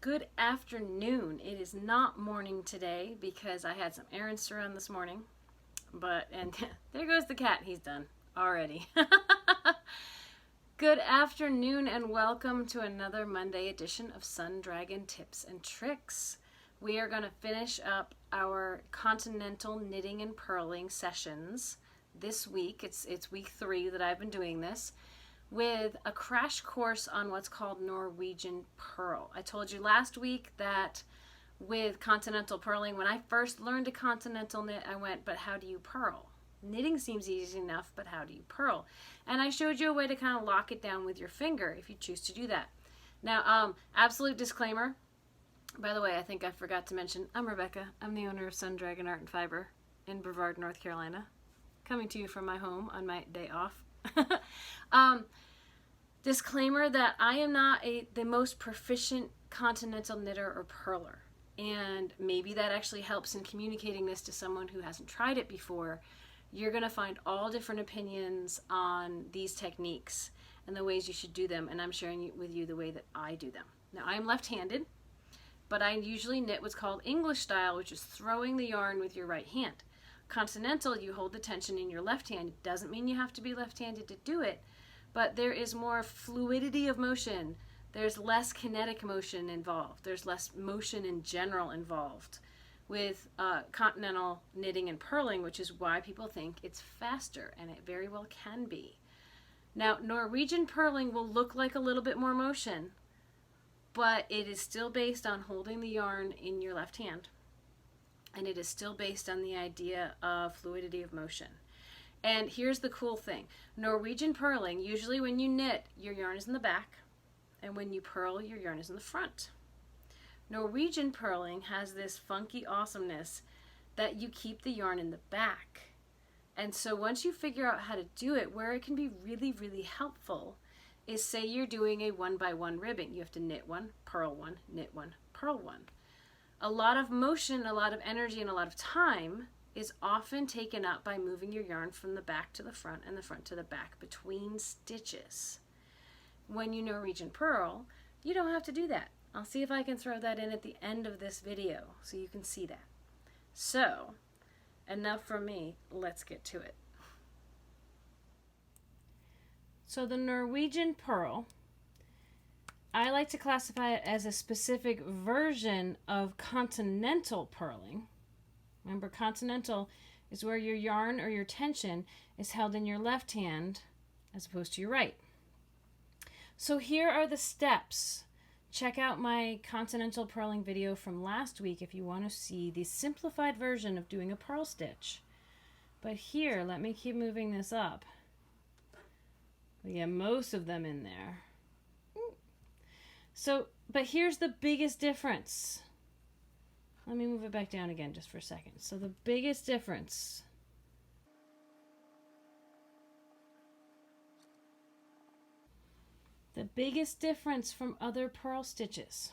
Good afternoon. It is not morning today because I had some errands to run this morning. And there goes the cat. He's done already. Good afternoon and welcome to another Monday edition of Sun Dragon Tips and Tricks. We are going to finish up our Continental knitting and purling sessions this week. It's week 3 that I've been doing this, with a crash course on what's called Norwegian Purl. I told you last week that with Continental purling, when I first learned a Continental knit, I went, but how do you purl? Knitting seems easy enough, but how do you purl? And I showed you a way to kind of lock it down with your finger if you choose to do that. Now, absolute disclaimer. By the way, I think I forgot to mention, I'm Rebecca. I'm the owner of Sun Dragon Art and Fiber in Brevard, North Carolina. Coming to you from my home on my day off. Disclaimer that I am not the most proficient Continental knitter or purler, and maybe that actually helps in communicating this to someone who hasn't tried it before. You're going to find all different opinions on these techniques and the ways you should do them, and I'm sharing with you the way that I do them. Now, I am left-handed, but I usually knit what's called English style, which is throwing the yarn with your right hand. Continental, you hold the tension in your left hand. It doesn't mean you have to be left-handed to do it, but there is more fluidity of motion. There's less kinetic motion involved. There's less motion in general involved with Continental knitting and purling, which is why people think it's faster, and it very well can be. Now, Norwegian purling will look like a little bit more motion, but it is still based on holding the yarn in your left hand. And it is still based on the idea of fluidity of motion. And here's the cool thing. Norwegian purling, usually when you knit, your yarn is in the back, and when you purl, your yarn is in the front. Norwegian purling has this funky awesomeness that you keep the yarn in the back. And so once you figure out how to do it, where it can be really, really helpful is, say you're doing a 1x1 ribbing. You have to knit one, purl one, knit one, purl one. A lot of motion, a lot of energy, and a lot of time is often taken up by moving your yarn from the back to the front and the front to the back between stitches. When you Norwegian purl, you don't have to do that. I'll see if I can throw that in at the end of this video so you can see that. So, enough from me. Let's get to it. So the Norwegian purl, I like to classify it as a specific version of Continental purling. Remember, Continental is where your yarn or your tension is held in your left hand as opposed to your right. So here are the steps. Check out my Continental purling video from last week if you want to see the simplified version of doing a purl stitch. But here, let me keep moving this up. We get most of them in there. So, but here's the biggest difference. Let me move it back down again just for a second. So the biggest difference. The biggest difference from other purl stitches.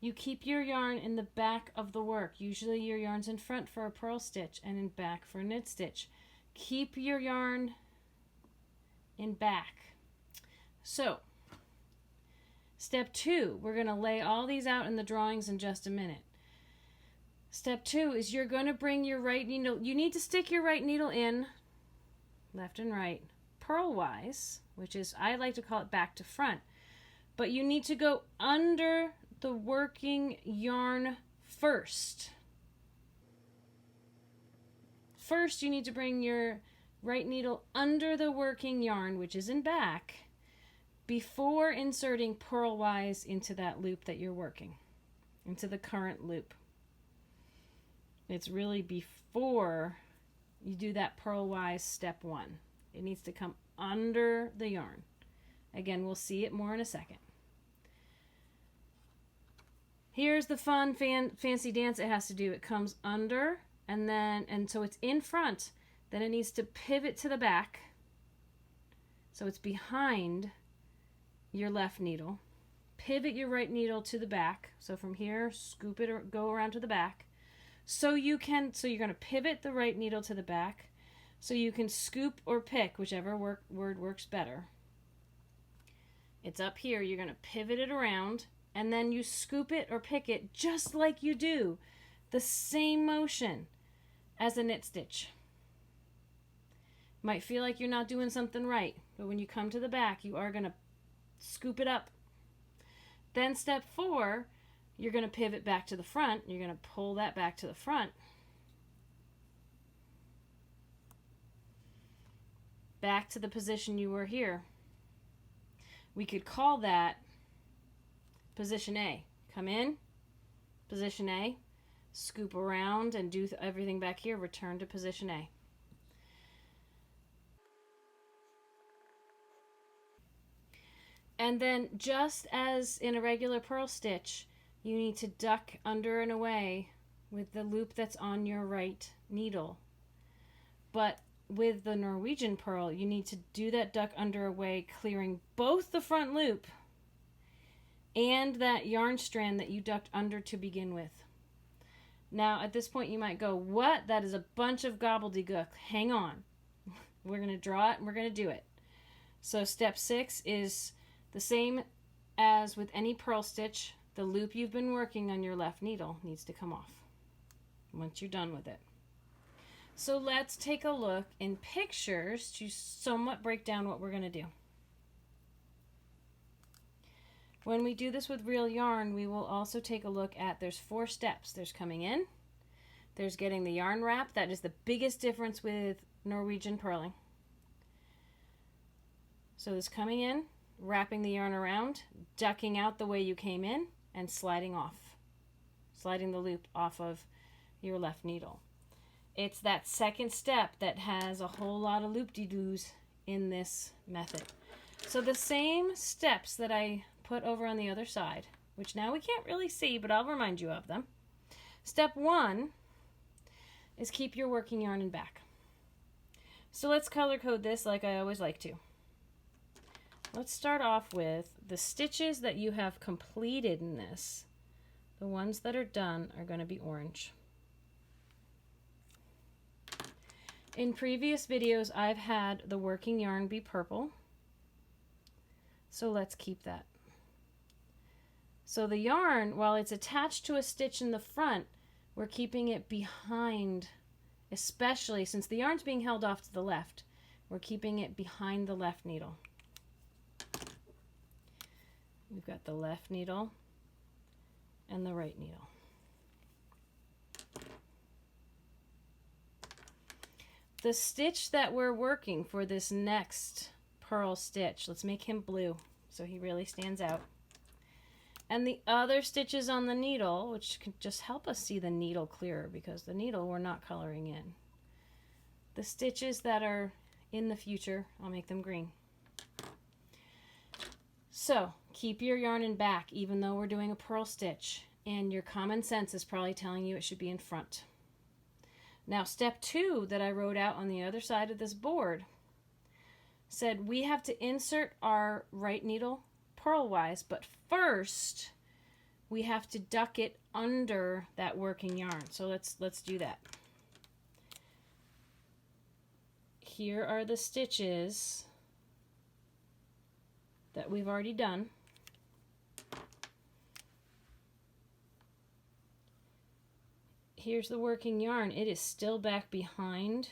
You keep your yarn in the back of the work. Usually your yarn's in front for a purl stitch and in back for a knit stitch. Keep your yarn in back. So, step 2, we're going to lay all these out in the drawings in just a minute. Step 2 is you're going to bring your right needle. You need to stick your right needle in, left and right, purl-wise, which is, I like to call it back to front. But you need to go under the working yarn first. First, you need to bring your right needle under the working yarn, which is in back, before inserting purl-wise into that loop that you're working, into the current loop. It's really before you do that purl-wise step 1. It needs to come under the yarn. Again, we'll see it more in a second. Here's the fun fancy dance it has to do. It comes under, and so it's in front. Then it needs to pivot to the back. So it's behind your left needle. Pivot your right needle to the back. So from here, scoop it or go around to the back. So you're going to pivot the right needle to the back so you can scoop or pick, whichever word works better. It's up here. You're going to pivot it around and then you scoop it or pick it just like you do the same motion as a knit stitch. Might feel like you're not doing something right, but when you come to the back, you are going to scoop it up. Then step 4, you're going to pivot back to the front. You're going to pull that back to the front. Back to the position you were here. We could call that position A. Come in, position A, scoop around and do everything back here, return to position A. And then just as in a regular purl stitch, you need to duck under and away with the loop that's on your right needle. But with the Norwegian purl, you need to do that duck under away, clearing both the front loop and that yarn strand that you ducked under to begin with. Now, at this point, you might go, what? That is a bunch of gobbledygook. Hang on. We're going to draw it and we're going to do it. So step 6 is the same as with any purl stitch. The loop you've been working on your left needle needs to come off once you're done with it. So let's take a look in pictures to somewhat break down what we're going to do. When we do this with real yarn, we will also take a look at, there's 4 steps. There's coming in, there's getting the yarn wrap. That is the biggest difference with Norwegian purling. So this coming in, wrapping the yarn around, ducking out the way you came in, and sliding off. Sliding the loop off of your left needle. It's that second step that has a whole lot of loop-de-doos in this method. So the same steps that I put over on the other side, which now we can't really see, but I'll remind you of them. Step 1 is keep your working yarn in back. So let's color code this like I always like to. Let's start off with the stitches that you have completed in this. The ones that are done are going to be orange. In previous videos, I've had the working yarn be purple. So let's keep that. So the yarn, while it's attached to a stitch in the front, we're keeping it behind, especially since the yarn's being held off to the left, we're keeping it behind the left needle. We've got the left needle and the right needle. The stitch that we're working for this next purl stitch, let's make him blue so he really stands out. And the other stitches on the needle, which can just help us see the needle clearer because the needle we're not coloring in. The stitches that are in the future, I'll make them green. So keep your yarn in back even though we're doing a purl stitch, and your common sense is probably telling you it should be in front. Now step 2 that I wrote out on the other side of this board said we have to insert our right needle purlwise, but first we have to duck it under that working yarn. So let's do that. Here are the stitches that we've already done. Here's the working yarn. It is still back behind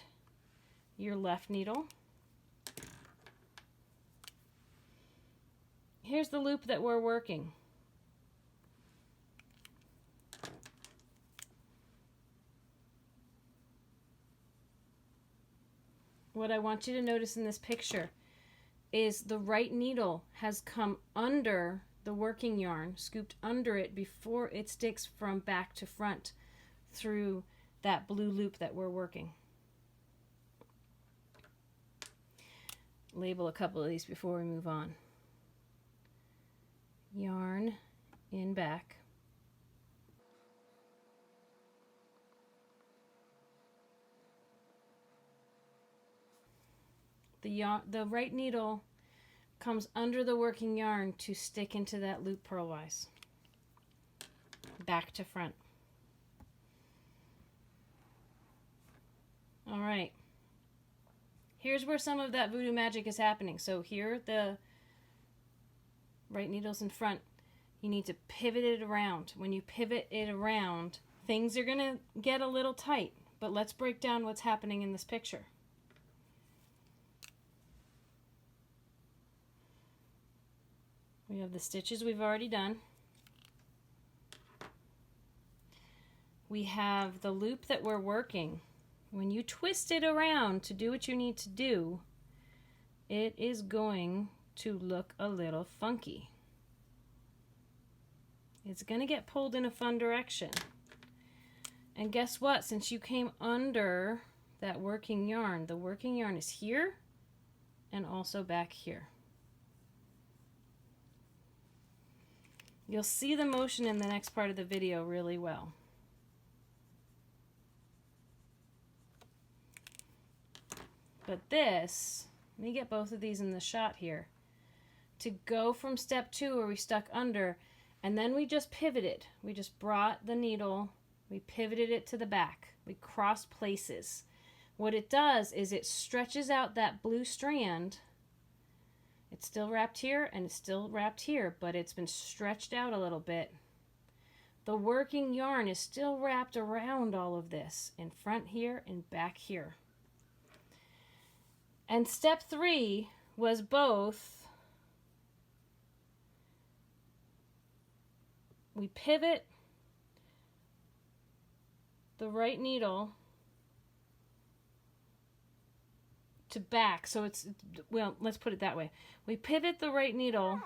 your left needle. Here's the loop that we're working. What I want you to notice in this picture is the right needle has come under the working yarn, scooped under it before it sticks from back to front through that blue loop that we're working. Label a couple of these before we move on. Yarn in back. The right needle comes under the working yarn to stick into that loop purlwise. Back to front. All right. Here's where some of that voodoo magic is happening. So here the right needle's in front. You need to pivot it around. When you pivot it around, things are going to get a little tight. But let's break down what's happening in this picture. We have the stitches we've already done. We have the loop that we're working. When you twist it around to do what you need to do, it is going to look a little funky. It's going to get pulled in a fun direction. And guess what? Since you came under that working yarn, the working yarn is here and also back here. You'll see the motion in the next part of the video really well. But this, let me get both of these in the shot here. To go from step 2 where we stuck under, and then we just pivoted. We just brought the needle, we pivoted it to the back. We crossed places. What it does is it stretches out that blue strand. It's still wrapped here and it's still wrapped here, but it's been stretched out a little bit. The working yarn is still wrapped around all of this, in front here and back here. And step 3 was both, we pivot the right needle to back. So it's, well, let's put it that way. We pivot the right needle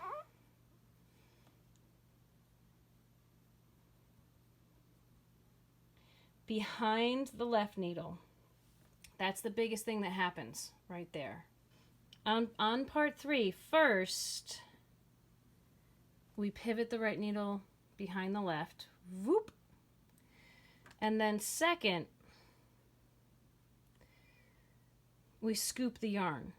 behind the left needle. That's the biggest thing that happens right there. On part 3, first, we pivot the right needle behind the left. Whoop. And then second, we scoop the yarn.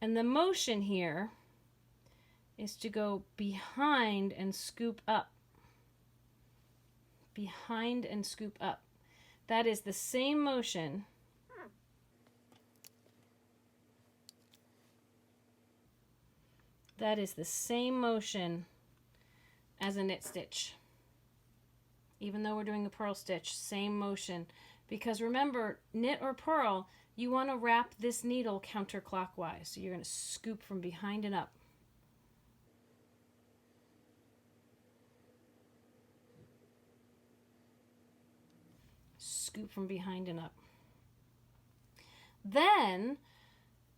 And the motion here is to go behind and scoop up. Behind and scoop up. That is the same motion as a knit stitch. Even though we're doing a purl stitch, same motion. Because remember, knit or purl, you want to wrap this needle counterclockwise. So you're going to scoop from behind and up. Scoop from behind and up. Then,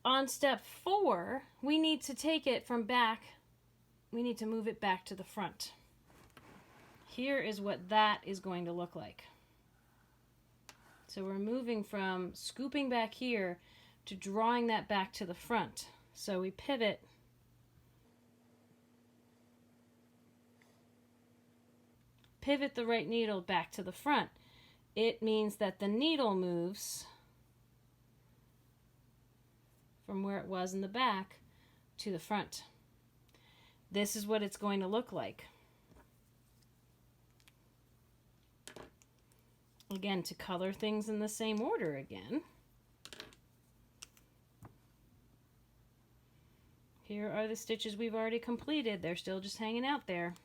on step 4, we need to take it from back, we need to move it back to the front. Here is what that is going to look like. So we're moving from scooping back here to drawing that back to the front. So we pivot, the right needle back to the front. It means that the needle moves from where it was in the back to the front. This is what it's going to look like. Again, to color things in the same order again. Here are the stitches we've already completed. They're still just hanging out there.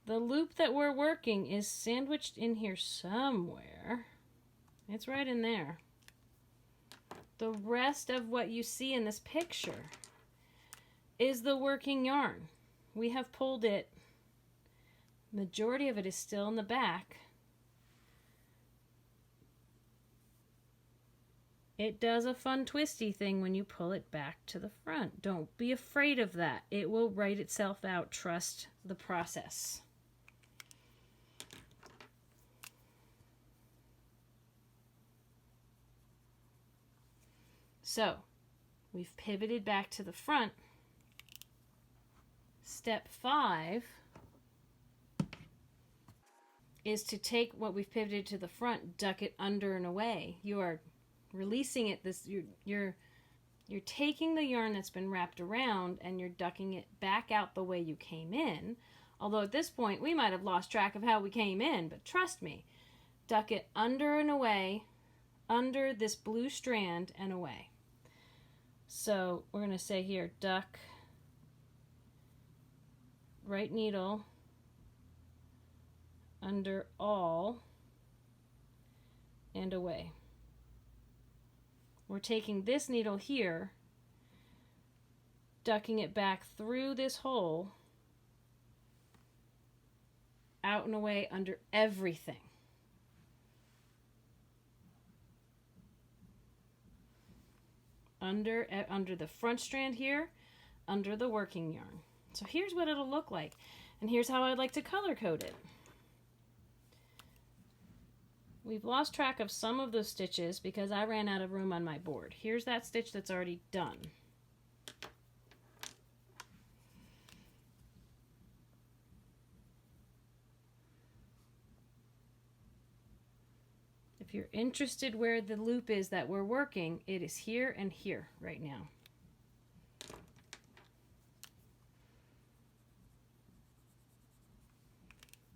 The loop that we're working is sandwiched in here somewhere. It's right in there. The rest of what you see in this picture is the working yarn. We have pulled it. Majority of it is still in the back. It does a fun twisty thing when you pull it back to the front. Don't be afraid of that. It will write itself out. Trust the process. So, we've pivoted back to the front. Step 5 is to take what we've pivoted to the front, duck it under and away. You are releasing it. You're taking the yarn that's been wrapped around and you're ducking it back out the way you came in. Although at this point we might have lost track of how we came in, but trust me, duck it under and away, under this blue strand and away. So we're going to say here, duck right needle under all and away. We're taking this needle here, ducking it back through this hole, out and away under everything. Under the front strand here, under the working yarn. So here's what it'll look like, and here's how I'd like to color code it. We've lost track of some of those stitches because I ran out of room on my board. Here's that stitch that's already done. If you're interested where the loop is that we're working, it is here and here right now.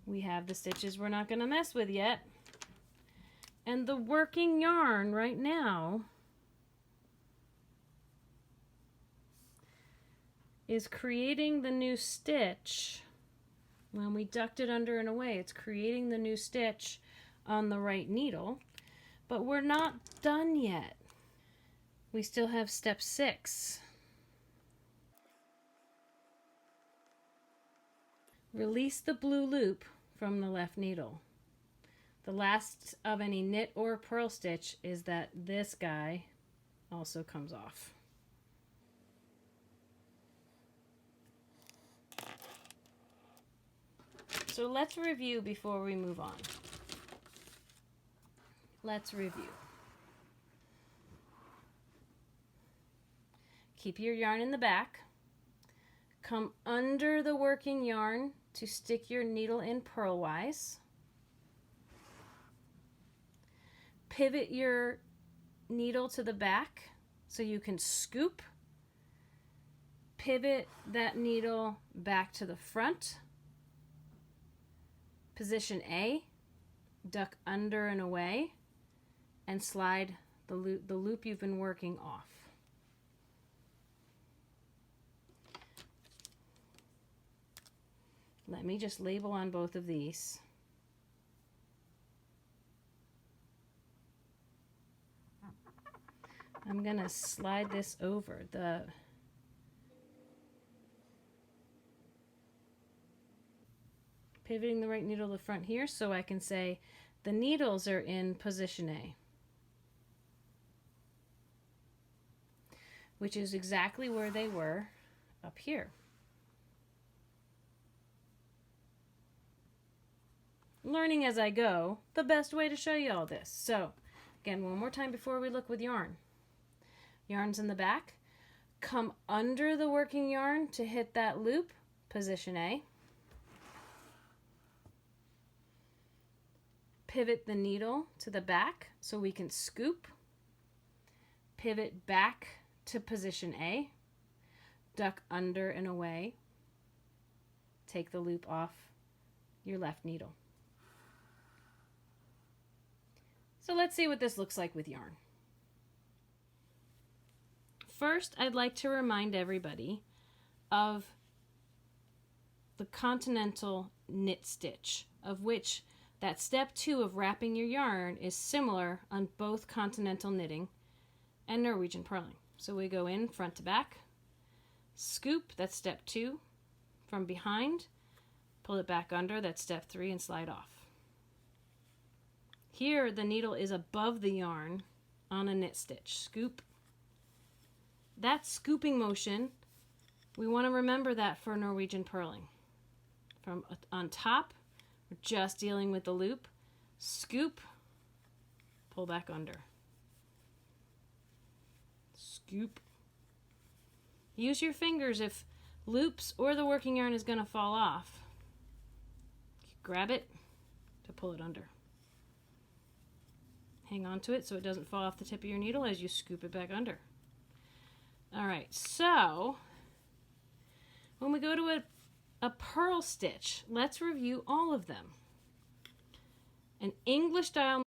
We have the stitches we're not going to mess with yet. And the working yarn right now is creating the new stitch. When we ducked it under and away, it's creating the new stitch on the right needle, but we're not done yet. We still have step 6. Release the blue loop from the left needle. The last of any knit or purl stitch is that this guy also comes off. So let's review before we move on. Let's review. Keep your yarn in the back. Come under the working yarn to stick your needle in purlwise. Pivot your needle to the back so you can scoop. Pivot that needle back to the front. Position A, duck under and away, and slide the loop you've been working off. Let me just label on both of these. I'm going to slide this over. Pivoting the right needle to the front here so I can say the needles are in position A, which is exactly where they were up here. Learning as I go, the best way to show you all this. So again, one more time before we look with yarn. Yarn's in the back. Come under the working yarn to hit that loop, position A. Pivot the needle to the back so we can scoop. Pivot back to position A. Duck under and away. Take the loop off your left needle. So let's see what this looks like with yarn. First, I'd like to remind everybody of the Continental knit stitch, of which that step 2 of wrapping your yarn is similar on both Continental knitting and Norwegian purling. So we go in front to back, scoop, that's step 2, from behind, pull it back under, that's step 3, and slide off. Here the needle is above the yarn on a knit stitch. Scoop. That scooping motion, we want to remember that for Norwegian purling. From on top, we're just dealing with the loop. Scoop, pull back under. Scoop. Use your fingers if loops or the working yarn is going to fall off. Grab it to pull it under. Hang on to it so it doesn't fall off the tip of your needle as you scoop it back under. All right, so when we go to A purl stitch. Let's review all of them. An English style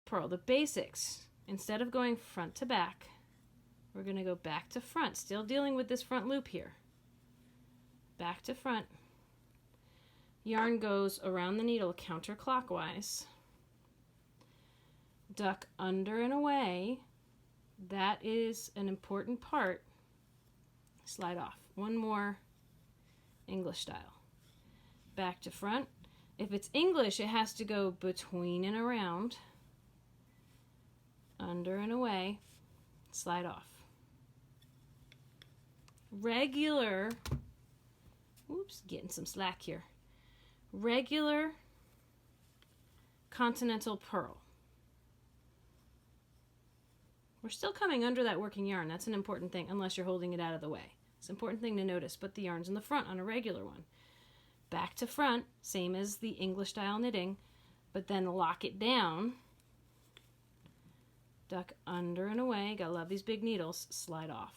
purl, the basics. Instead of going front to back, we're going to go back to front. Still dealing with this front loop here. Back to front. Yarn goes around the needle counterclockwise. Duck under and away. That is an important part. Slide off. One more English style. Back to front. If it's English, it has to go between and around. Under and away. Slide off. Regular, oops, getting some slack here. Regular Continental Purl. We're still coming under that working yarn. That's an important thing, unless you're holding it out of the way. It's an important thing to notice. Put the yarns in the front on a regular one. Back to front, same as the English style knitting, but then lock it down. Duck under and away. Gotta love these big needles. Slide off.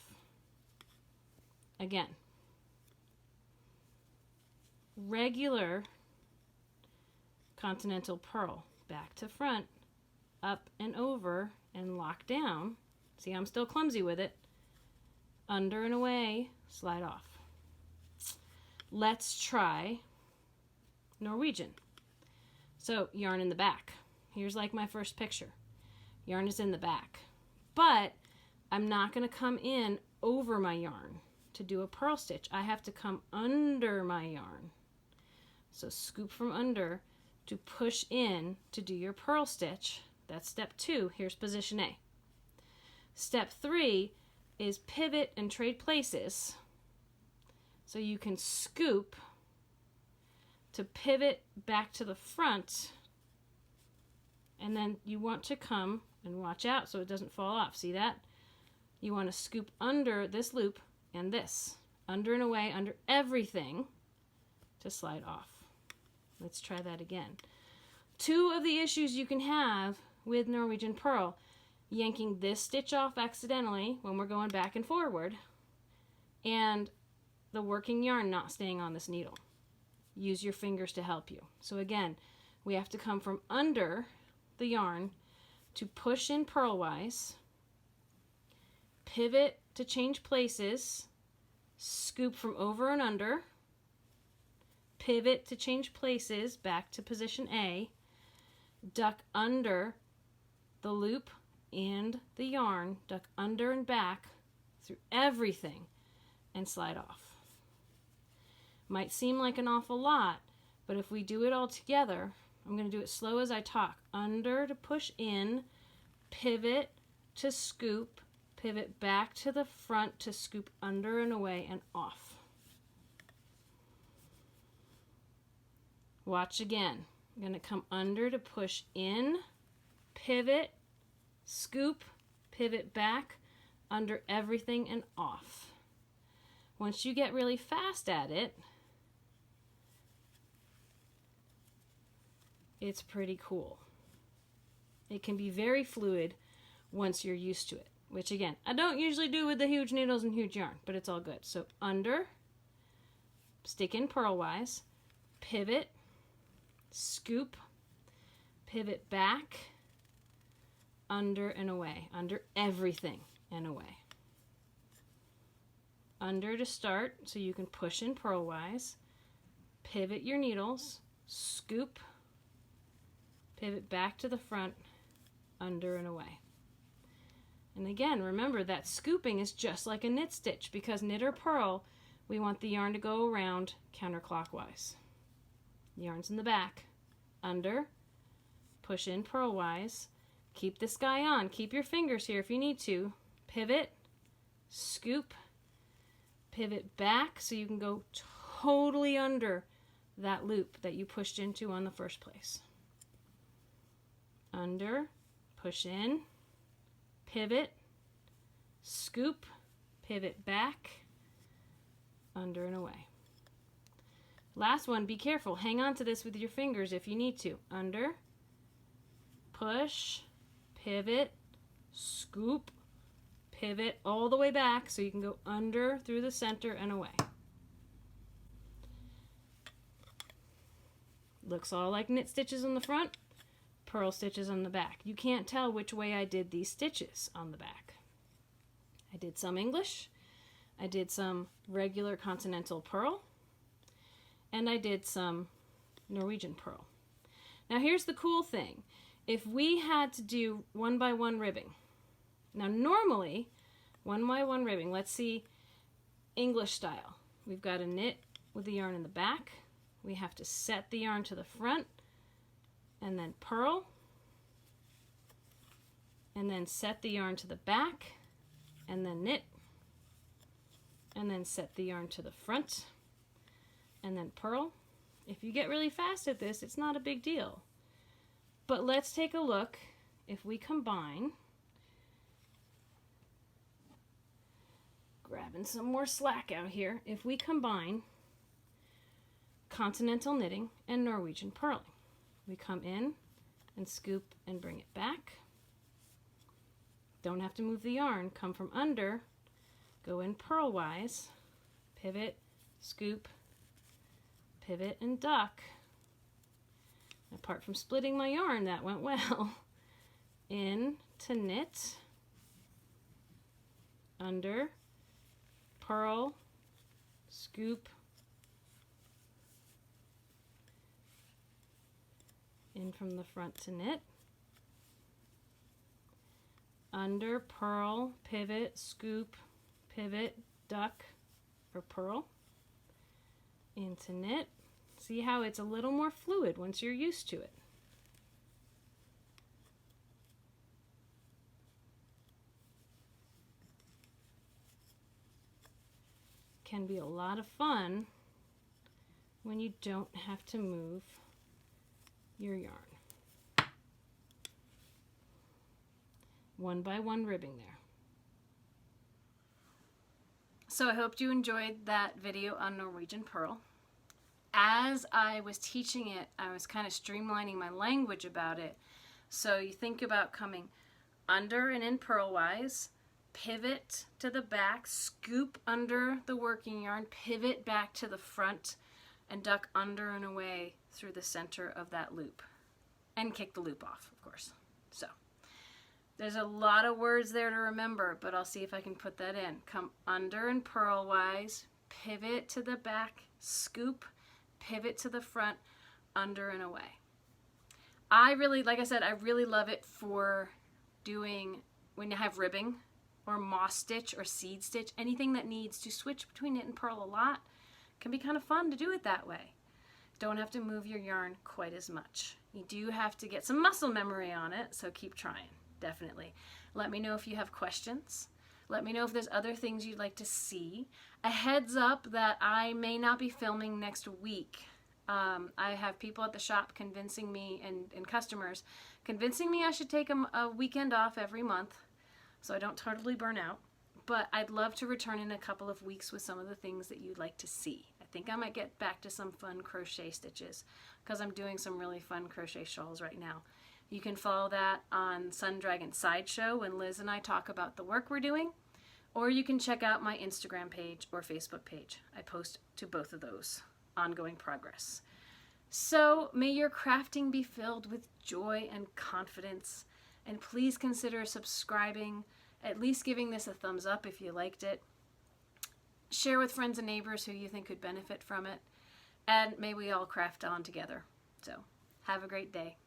Again. Regular Continental Purl. Back to front, up and over, and lock down. See, I'm still clumsy with it. Under and away, slide off. Let's try Norwegian. So, yarn in the back. Here's like my first picture. Yarn is in the back. But I'm not going to come in over my yarn to do a purl stitch. I have to come under my yarn. So scoop from under to push in to do your purl stitch. That's step 2. Here's position A. Step 3 is pivot and trade places. So you can scoop to pivot back to the front, and then you want to come and watch out so it doesn't fall off. See that? You want to scoop under this loop and this. Under and away, under everything to slide off. Let's try that again. 2 of the issues you can have with Norwegian Purl: yanking this stitch off accidentally when we're going back and forward, and the working yarn not staying on this needle. Use your fingers to help you. So again, we have to come from under the yarn to push in purlwise, pivot to change places, scoop from over and under, pivot to change places back to position A, duck under the loop and the yarn, duck under and back through everything, and slide off. Might seem like an awful lot, but if we do it all together, I'm going to do it slow as I talk. Under to push in, pivot to scoop, pivot back to the front to scoop under and away and off. Watch again. I'm going to come under to push in, pivot, scoop, pivot back, under everything and off. Once you get really fast at it, it's pretty cool. It can be very fluid once you're used to it, which again, I don't usually do with the huge needles and huge yarn, but it's all good. So under, stick in purlwise, pivot, scoop, pivot back, under and away, under everything and away. Under to start, so you can push in purlwise, pivot your needles, scoop, pivot back to the front, under and away. And again, remember that scooping is just like a knit stitch, because knit or purl, we want the yarn to go around counterclockwise. The yarn's in the back, under, push in purlwise, keep this guy on, keep your fingers here if you need to, pivot, scoop, pivot back so you can go totally under that loop that you pushed into on the first place. Under, push in, pivot, scoop, pivot back, under and away. Last one, be careful. Hang on to this with your fingers if you need to. Under, push, pivot, scoop, pivot all the way back so you can go under through the center and away. looks all like knit stitches on the front, purl stitches on the back. You can't tell which way I did these stitches on the back. I did some English, I did some regular Continental Purl, and I did some Norwegian Purl. Now here's the cool thing. If we had to do 1x1 ribbing, now normally 1x1 ribbing, let's see English style. We've got a knit with the yarn in the back. We have to set the yarn to the front and then purl, and then set the yarn to the back and then knit, and then set the yarn to the front and then purl. If you get really fast at this, it's not a big deal. But let's take a look if we combine, grabbing some more slack out here, if we combine Continental knitting and Norwegian purling. We come in and scoop and bring it back. Don't have to move the yarn. Come from under, go in purlwise, pivot, scoop, pivot, and duck. Apart from splitting my yarn, that went well. In to knit, under, purl, scoop, in from the front to knit, under, purl, pivot, scoop, pivot, duck, or purl, into knit. See how it's a little more fluid once you're used to it. Can be a lot of fun when you don't have to move your yarn. 1x1 ribbing there. So I hope you enjoyed that video on Norwegian Purl. As I was teaching it, I was kind of streamlining my language about it. So you think about coming under and in purlwise, pivot to the back, scoop under the working yarn, pivot back to the front, and duck under and away through the center of that loop. And kick the loop off, of course. So there's a lot of words there to remember, but I'll see if I can put that in. Come under and purlwise, pivot to the back, scoop, pivot to the front, under and away. Like I said, I really love it for doing when you have ribbing or moss stitch or seed stitch, anything that needs to switch between knit and purl a lot can be kind of fun to do it that way. Don't have to move your yarn quite as much. You do have to get some muscle memory on it, so keep trying, definitely. Let me know if you have questions. Let me know if there's other things you'd like to see. A heads up that I may not be filming next week. I have people at the shop convincing me, and customers, convincing me I should take a weekend off every month so I don't totally burn out. But I'd love to return in a couple of weeks with some of the things that you'd like to see. I think I might get back to some fun crochet stitches because I'm doing some really fun crochet shawls right now. You can follow that on Sun Dragon Sideshow when Liz and I talk about the work we're doing, or you can check out my Instagram page or Facebook page. I post to both of those. Ongoing progress. So may your crafting be filled with joy and confidence, and please consider subscribing, at least giving this a thumbs up if you liked it. Share with friends and neighbors who you think could benefit from it, and may we all craft on together. So have a great day.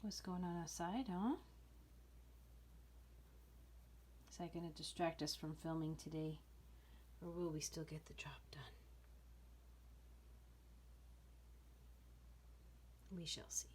What's going on outside, huh? Is that going to distract us from filming today? Or will we still get the job done? We shall see.